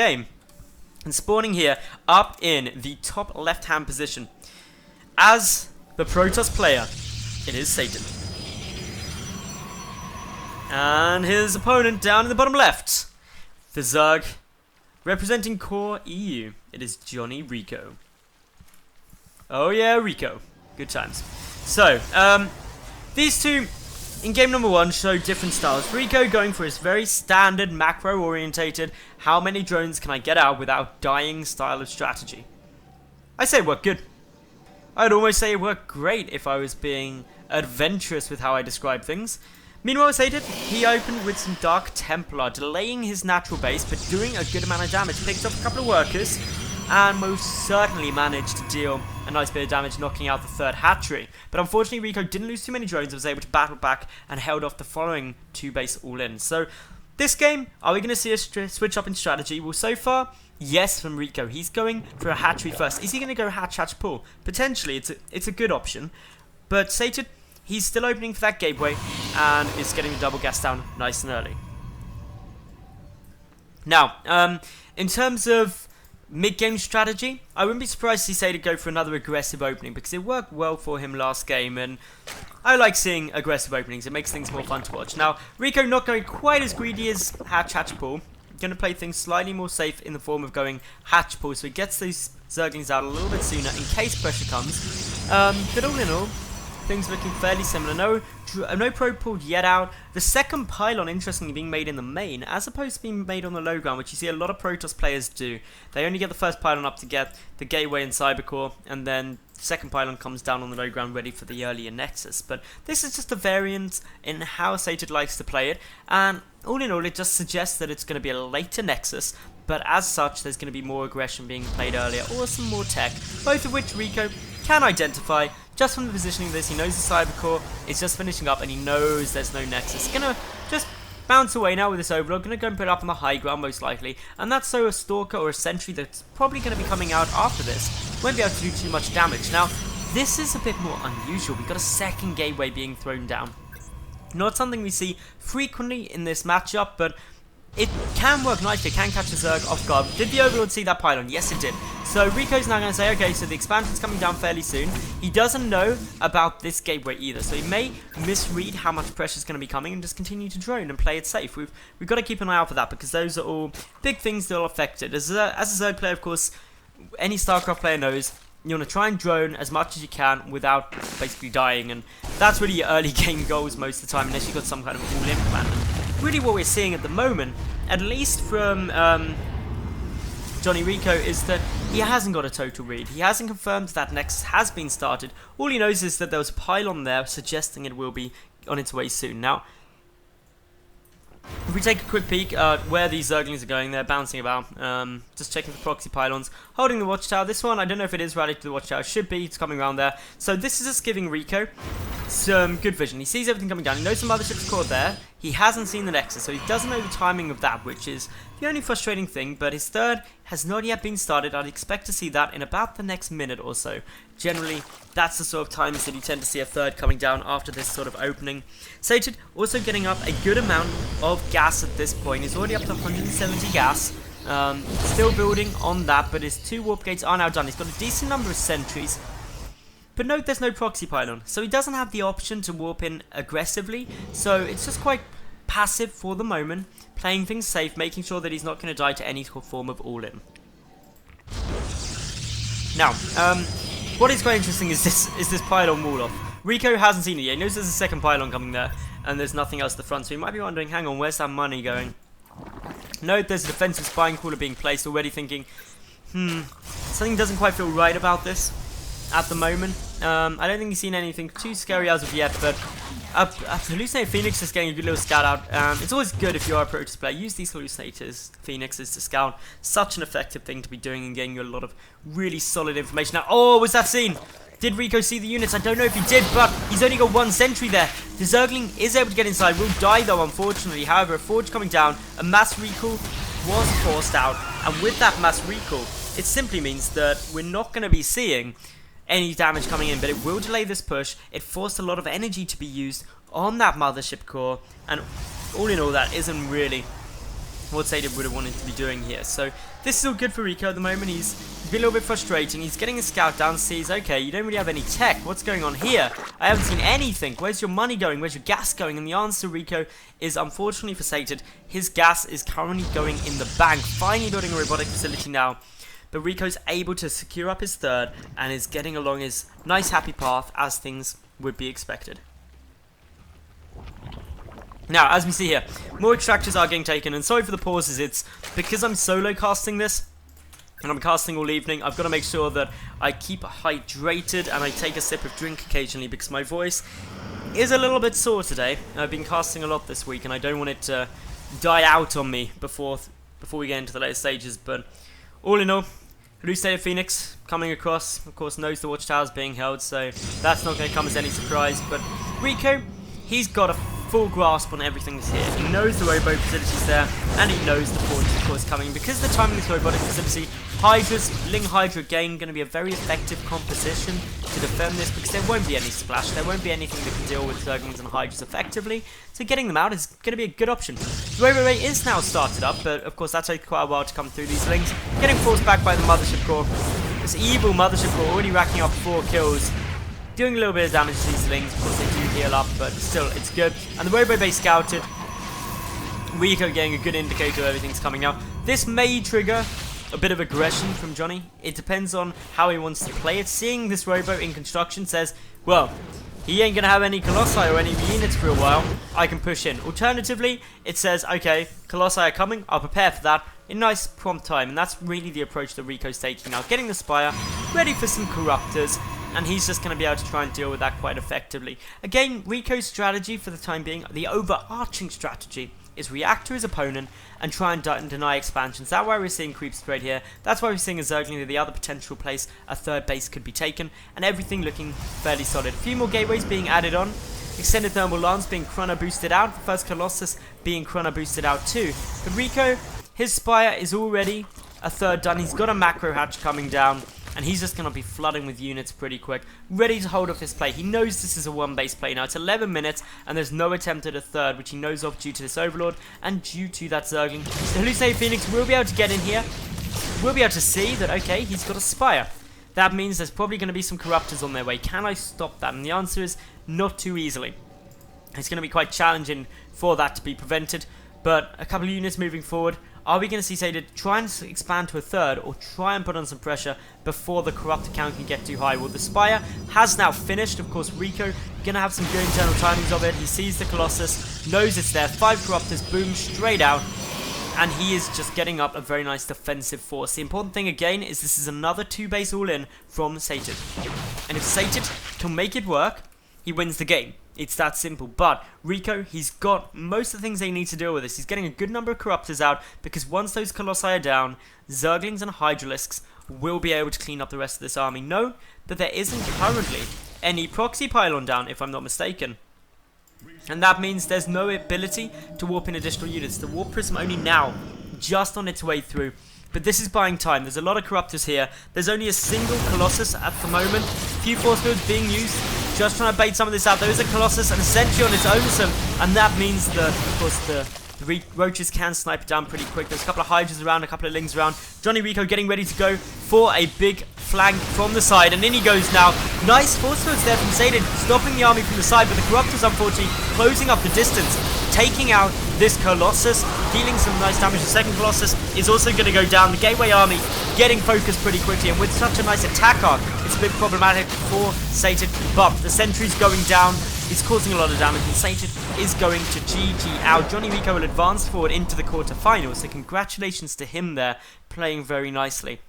game. And spawning here up in the top left-hand position. As the Protoss player, it is Satan. And his opponent down in the bottom left. The Zerg, representing Core EU, it is JonnyREcco. Oh yeah, Rico. Good times. So, these two, in game number 1, show different styles. Rico going for his very standard macro-orientated, how many drones can I get out without dying style of strategy. I say it worked good. I'd almost say it worked great if I was being adventurous with how I describe things. Meanwhile, Satan, he opened with some Dark Templar, delaying his natural base, but doing a good amount of damage. Picked up a couple of workers, and most certainly managed to deal a nice bit of damage, knocking out the third hatchery. But unfortunately, Rico didn't lose too many drones and was able to battle back and held off the following 2 base all in. So, this game, are we going to see a switch up in strategy? Well, so far, yes from Rico. He's going for a hatchery first. Is he going to go hatch pull? Potentially, it's a good option. But Satan, he's still opening for that gateway and is getting the double gas down nice and early. Now, in terms of mid-game strategy, I wouldn't be surprised to see Satan go for another aggressive opening because it worked well for him last game, and I like seeing aggressive openings. It makes things more fun to watch. Now, Rico not going quite as greedy as hatch pull. Going to play things slightly more safe in the form of going hatch pull, so he gets those Zerglings out a little bit sooner in case pressure comes. But all in all, things looking fairly similar. No probe pulled yet out. The second pylon, interestingly, being made in the main, as opposed to being made on the low ground, which you see a lot of Protoss players do. They only get the first pylon up to get the gateway and cybercore, and then the second pylon comes down on the low ground ready for the earlier nexus. But this is just a variant in how Satan likes to play it, and all in all, it just suggests that it's going to be a later nexus, but as such, there's going to be more aggression being played earlier, or some more tech, both of which Rico can identify. Just from the positioning of this, he knows the cybercore is just finishing up, and he knows there's no nexus. He's going to just bounce away now with this overlord, going to go and put it up on the high ground most likely, and that's so a stalker or a sentry that's probably going to be coming out after this won't be able to do too much damage. Now, this is a bit more unusual. We've got a second gateway being thrown down. Not something we see frequently in this matchup, but it can work nicely. It can catch a Zerg off guard. Did the Overlord see that pylon? Yes, it did. So Rico's now going to say, okay, so the expansion's coming down fairly soon. He doesn't know about this gateway either, so he may misread how much pressure's going to be coming and just continue to drone and play it safe. We've got to keep an eye out for that, because those are all big things that will affect it. As a Zerg player, of course, any StarCraft player knows, you want to try and drone as much as you can without basically dying, and that's really your early game goals most of the time, unless you've got some kind of all-in plan. Really what we're seeing at the moment, at least from JonnyREcco, is that he hasn't got a total read. He hasn't confirmed that Nexus has been started. All he knows is that there was a pylon there suggesting it will be on its way soon. Now, if we take a quick peek at where these Zerglings are going, they're bouncing about, just checking the proxy pylons, holding the watchtower. This one, I don't know if it is rallied to the watchtower, should be, it's coming around there. So this is just giving Rico some good vision. He sees everything coming down, he knows some motherships caught there, he hasn't seen the Nexus, so he doesn't know the timing of that, which is the only frustrating thing, but his third has not yet been started. I'd expect to see that in about the next minute or so. Generally, that's the sort of times that you tend to see a third coming down after this sort of opening. Satan also getting up a good amount of gas at this point. He's already up to 170 gas. Still building on that, but his 2 warp gates are now done. He's got a decent number of sentries. But note there's no proxy pylon, so he doesn't have the option to warp in aggressively, so it's just quite passive for the moment, playing things safe, making sure that he's not going to die to any form of all-in. Now, what is quite interesting is this pylon wall off. Rico hasn't seen it yet. He knows there's a second pylon coming there, and there's nothing else at the front, so he might be wondering, hang on, where's that money going? Note there's a defensive spine cooler being placed, already thinking, something doesn't quite feel right about this at the moment. I don't think he's seen anything too scary as of yet, but Hallucinated Phoenix is getting a good little scout out. It's always good if you are a Protoss player. Use these Hallucinators, Phoenixes, to scout. Such an effective thing to be doing and getting you a lot of really solid information. Now, oh, was that seen? Did Rico see the units? I don't know if he did, but he's only got 1 sentry there. The Zergling is able to get inside. Will die though, unfortunately. However, a Forge coming down. A mass recall was forced out. And with that mass recall, it simply means that we're not going to be seeing any damage coming in, but it will delay this push. It forced a lot of energy to be used on that mothership core, and all in all, that isn't really what Sated would have wanted to be doing here. So this is all good for REcco at the moment. He's been a little bit frustrating. He's getting a scout down, sees, okay, you don't really have any tech. What's going on here? I haven't seen anything. Where's your money going? Where's your gas going? And the answer, REcco, is unfortunately for Sated, his gas is currently going in the bank. Finally building a robotic facility now. But REcco's able to secure up his third and is getting along his nice happy path as things would be expected. Now, as we see here, more extractors are getting taken, and sorry for the pauses, it's because I'm solo casting this, and I'm casting all evening. I've got to make sure that I keep hydrated, and I take a sip of drink occasionally, because my voice is a little bit sore today. I've been casting a lot this week, and I don't want it to die out on me before we get into the later stages, but all in all, Hallucinated Phoenix coming across, of course knows the watchtower's being held, so that's not going to come as any surprise, but REcco, he's got a full grasp on everything that's here. He knows the robo facility's there, and he knows the port is of course coming. Because of the timing of this robotic facility, Hydra's, Ling Hydra again, going to be a very effective composition to defend this, because there won't be any splash, there won't be anything that can deal with Zerglings and Hydras effectively, so getting them out is going to be a good option. The robo ray is now started up, but of course that takes quite a while to come through these Lings, getting forced back by the Mothership Core. This evil Mothership Core already racking up 4 kills, doing a little bit of damage to these Lings. Of course they do heal up, but still it's good. And the robo base scouted, REcco getting a good indicator of everything's coming now. This may trigger a bit of aggression from Johnny. It depends on how he wants to play it. Seeing this robo in construction says, well, he ain't gonna have any Colossi or any units for a while, I can push in. Alternatively, it says, okay, Colossi are coming, I'll prepare for that in nice prompt time. And that's really the approach that REcco's taking now, getting the Spire ready for some Corruptors, and he's just going to be able to try and deal with that quite effectively. Again, REcco's strategy for the time being, the overarching strategy, is react to his opponent and try and deny expansions. That's why we're seeing creep spread here. That's why we're seeing a Zergling, the other potential place a third base could be taken, and everything looking fairly solid. A few more gateways being added on. Extended thermal lance being chrono boosted out. The first Colossus being chrono boosted out too. But REcco, his Spire is already a third done. He's got a macro hatch coming down, and he's just going to be flooding with units pretty quick, ready to hold off his play. He knows this is a one-base play now. It's 11 minutes, and there's no attempt at a third, which he knows of due to this Overlord and due to that Zergling. The Hallucinated Phoenix will be able to get in here. We'll be able to see that, okay, he's got a Spire. That means there's probably going to be some Corruptors on their way. Can I stop that? And the answer is not too easily. It's going to be quite challenging for that to be prevented, but a couple of units moving forward. Are we going to see Sated try and expand to a third, or try and put on some pressure before the Corruptor count can get too high? Well, the Spire has now finished. Of course, REcco going to have some good internal timings of it. He sees the Colossus, knows it's there. 5 Corruptors, boom, straight out. And he is just getting up a very nice defensive force. The important thing again is this is another 2-base all-in from Sated. And if Sated can make it work, he wins the game. It's that simple. But REcco, he's got most of the things they need to deal with this. He's getting a good number of Corruptors out, because once those Colossi are down, Zerglings and Hydralisks will be able to clean up the rest of this army. Note that there isn't currently any proxy pylon down, if I'm not mistaken. And that means there's no ability to warp in additional units. The warp prism only now, just on its way through. But this is buying time. There's a lot of Corruptors here. There's only a single Colossus at the moment. Few force fields being used. Just trying to bait some of this out. There is a Colossus and a Sentry on its own, and that means that, of course, the Roaches can snipe it down pretty quick. There's a couple of Hydras around, a couple of Lings around. JonnyREcco getting ready to go for a big flank from the side, and in he goes now. Nice force fields there from Sated, stopping the army from the side, but the Corruptors, unfortunately, closing up the distance, taking out this Colossus, dealing some nice damage. The second Colossus is also going to go down. The Gateway army getting focused pretty quickly, and with such a nice attack arc, it's a bit problematic for Sated, but the Sentry's going down. It's causing a lot of damage, and Sated is going to GG out. JonnyREcco will advance forward into the quarterfinals, so congratulations to him there, playing very nicely.